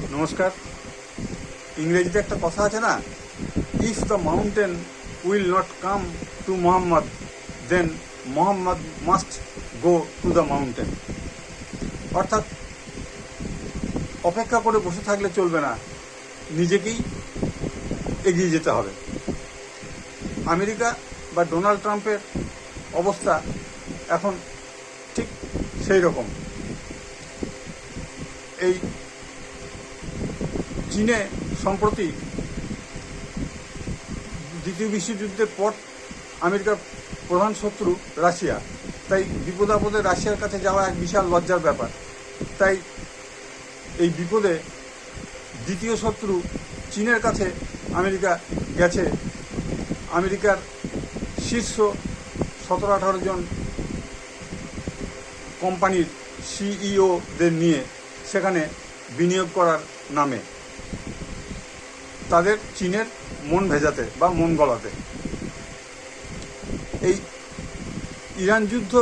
নমস্কার। ইংরেজিতে একটা কথা আছে না, if the mountain will not come to Mohammed then Mohammed must go to the mountain. অর্থাৎ অপেক্ষা করে বসে থাকলে চলবে না, নিজেকেই এগিয়ে যেতে হবে। আমেরিকা বা ডোনাল্ড ট্রাম্পের অবস্থা এখন ঠিক সেই রকম। এই চীনে সম্প্রতি দ্বিতীয় বিশ্বযুদ্ধের পর আমেরিকার প্রধান শত্রু রাশিয়া, তাই বিপদ আপদে রাশিয়ার কাছে যাওয়া এক বিশাল লজ্জার ব্যাপার। তাই এই বিপদে দ্বিতীয় শত্রু চীনের কাছে আমেরিকা গেছে। আমেরিকার শীর্ষ 17-18 জন কোম্পানির সিইওদের নিয়ে সেখানে বিনিয়োগ করার নামে তাদের চীনের মন ভেজাতে বা মন গলাতে। এই ইরান যুদ্ধ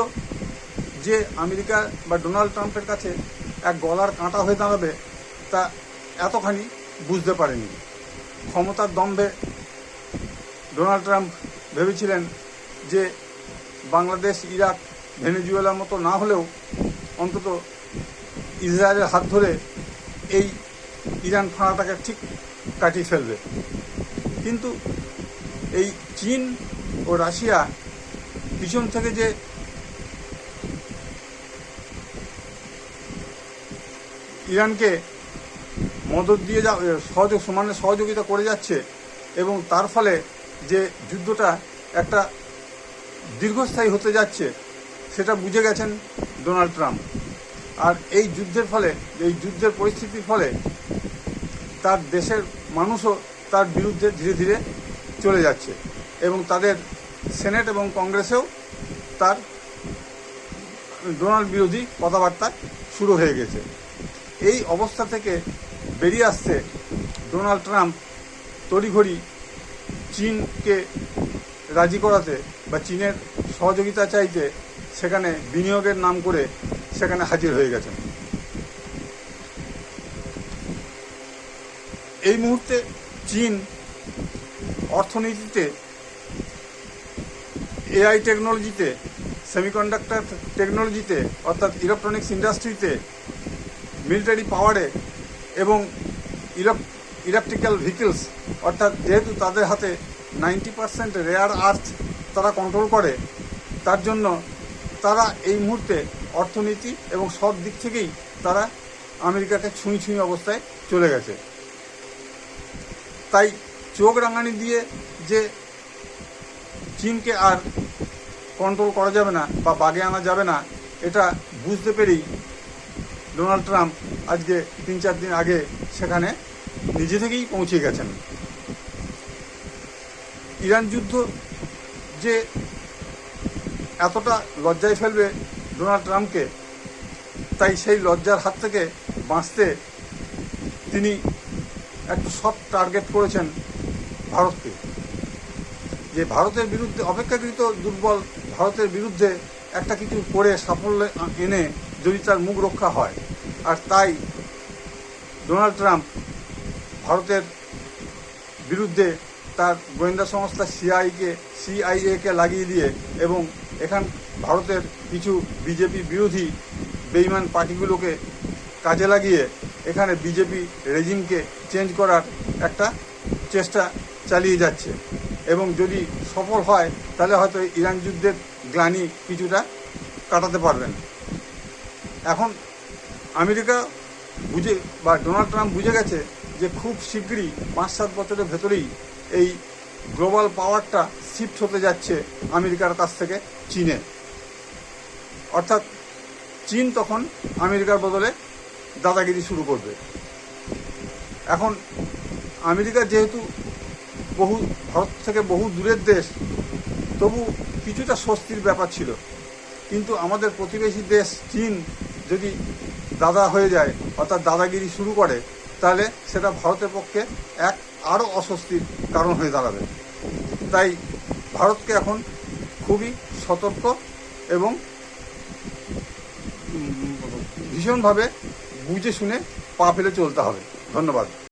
যে আমেরিকা বা ডোনাল্ড ট্রাম্পের কাছে এক গলার কাঁটা হয়ে দাঁড়াবে তা এতখানি বুঝতে পারেনি। ক্ষমতার দম্ভে ডোনাল্ড ট্রাম্প ভেবেছিলেন যে বাংলাদেশ, ইরাক, ভেনেজুয়েলার মতো না হলেও অন্তত ইসরায়েলের হাত ধরে এই ইরান ফাঁড়াটাকে ঠিক কাটিয়ে ফেলবে। কিন্তু এই চীন ও রাশিয়া পিছন থেকে যে ইরানকে মদত দিয়ে সমানে সহযোগিতা করে যাচ্ছে এবং তার ফলে যে যুদ্ধটা একটা দীর্ঘস্থায়ী হতে যাচ্ছে সেটা বুঝে গেছেন ডোনাল্ড ট্রাম্প। আর এই যুদ্ধের ফলে, এই যুদ্ধের পরিস্থিতির ফলে তার দেশের মানুষও তার বিরুদ্ধে ধীরে ধীরে চলে যাচ্ছে এবং তাদের সেনেট এবং কংগ্রেসেও তার ডোনাল্ড বিরোধী কথাবার্তা শুরু হয়ে গেছে। এই অবস্থা থেকে বেরিয়ে আসতে ডোনাল্ড ট্রাম্প তড়িঘড়ি চীনকে রাজি করাতে বা চীনের সহযোগিতা চাইতে সেখানে বিনিয়োগের নাম করে সেখানে হাজির হয়ে গেছেন। এই মুহূর্তে চীন অর্থনীতিতে, এআই টেকনোলজিতে, সেমিকন্ডাক্টর টেকনোলজিতে অর্থাৎ ইলেকট্রনিক্স ইন্ডাস্ট্রিতে, মিলিটারি পাওয়ারে এবং ইলেকট্রিক্যাল ভেহিকলস অর্থাৎ যেহেতু তাদের হাতে 90% রেয়ার আর্থ তারা কন্ট্রোল করে, তার জন্য তারা এই মুহূর্তে অর্থনীতি এবং সব দিক থেকেই তারা আমেরিকাকে ছুঁই ছুঁই অবস্থায় চলে গেছে। তাই চোখ রাঙানি দিয়ে যে চীনকে আর কন্ট্রোল করা যাবে না বা বাগে আনা যাবে না, এটা বুঝতে পেরেই ডোনাল্ড ট্রাম্প আজকে 3-4 দিন আগে সেখানে নিজে থেকেই পৌঁছে গেছেন। ইরান যুদ্ধ যে এতটা লজ্জায় ফেলবে ডোনাল্ড ট্রাম্পকে, তাই সেই লজ্জার হাত থেকে বাঁচতে তিনি একটু সফট টার্গেট করেছেন ভারতকে। যে ভারতের বিরুদ্ধে অপেক্ষাকৃত দুর্বল ভারতের বিরুদ্ধে একটা কিছু করে সাফল্য এনে যদি তার মুখ রক্ষা হয়। আর তাই ডোনাল্ড ট্রাম্প ভারতের বিরুদ্ধে তার গোয়েন্দা সংস্থা সিআইএকে লাগিয়ে দিয়ে এবং ভারতের কিছু বিজেপি বিরোধী বেইমান পার্টিগুলোকে কাজে লাগিয়ে এখানে বিজেপি রেজিমকে চেঞ্জ করার একটা চেষ্টা চালিয়ে যাচ্ছে এবং যদি সফল হয় তাহলে হয়তো ইরান যুদ্ধের গ্লানি কিছুটা কাটাতে পারবেন। এখন আমেরিকা বা ডোনাল্ড ট্রাম্প বুঝে গেছে যে খুব শীঘ্রই 5-7 বছরের ভেতরেই এই গ্লোবাল পাওয়ারটা শিফট হতে যাচ্ছে আমেরিকার কাছ থেকে চীনে। অর্থাৎ চীন তখন আমেরিকার বদলে দাদাগিরি শুরু করবে। এখন আমেরিকা যেহেতু ভারত থেকে বহু দূরের দেশ, তবু কিছুটা স্বস্তির ব্যাপার ছিল। কিন্তু আমাদের প্রতিবেশী দেশ চীন যদি দাদা হয়ে যায় অর্থাৎ দাদাগিরি শুরু করে, তাহলে সেটা ভারতের পক্ষে আরও অস্বস্তির কারণ হয়ে দাঁড়াবে। তাই ভারতকে এখন খুবই সতর্ক এবং ভীষণভাবে বুঝে শুনে পা ফেলে চলতে হবে। ধন্যবাদ।